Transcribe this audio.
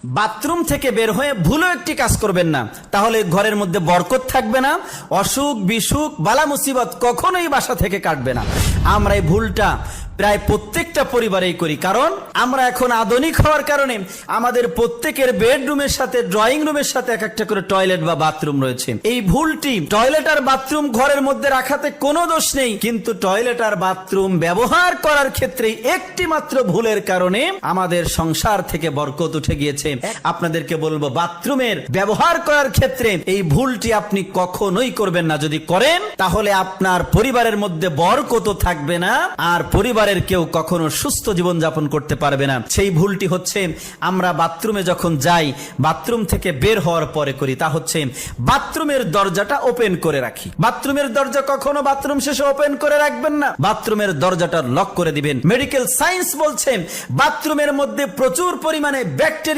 Bathroom থেকে বের হয়ে ভুলও একটি কাজ করবেন না, তাহলে ঘরের মধ্যে বরকত থাকবে না, অসুখ বিসুখ বালা মুসিবত কখনোই বাসা থেকে কাটবে না। আমরা এই ভুলটা প্রায় প্রত্যেকটা পরিবারেই করি, কারণ আমরা এখন আধুনিক হওয়ার কারণে আমাদের প্রত্যেকের বেডরুমের সাথে ড্রয়িং রুমের সাথে এক একটা করে টয়লেট বা বাথরুম রয়েছে। এই ভুলটি, টয়লেট আর বাথরুম ঘরের মধ্যে রাখাতে কোনো দোষ নেই, কিন্তু টয়লেট আর বাথরুম ব্যবহার করার ক্ষেত্রে একটি মাত্র ভুলের কারণে আমাদের সংসার থেকে বরকত উঠে গিয়েছে। আপনাদেরকে বলবো, বাথরুমের ব্যবহার করার ক্ষেত্রে এই ভুলটি আপনি কখনোই করবেন না। যদি করেন তাহলে আপনার পরিবারের মধ্যে বরকত থাকবে না, আর পরিবারের কেউ কখনো সুস্থ জীবন যাপন করতে পারবে না। সেই ভুলটি হচ্ছে, আমরা বাথরুমে যখন যাই, বাথরুম থেকে বের হওয়ার পরে করি, তা হচ্ছে বাথরুমের দরজাটা ওপেন করে রাখি। বাথরুমের দরজা কখনো বাথরুম শেষে ওপেন করে রাখবেন না, বাথরুমের দরজাটা লক করে দিবেন। মেডিকেল সায়েন্স বলছে বাথরুমের মধ্যে প্রচুর পরিমাণে ব্যাকটেরিয়া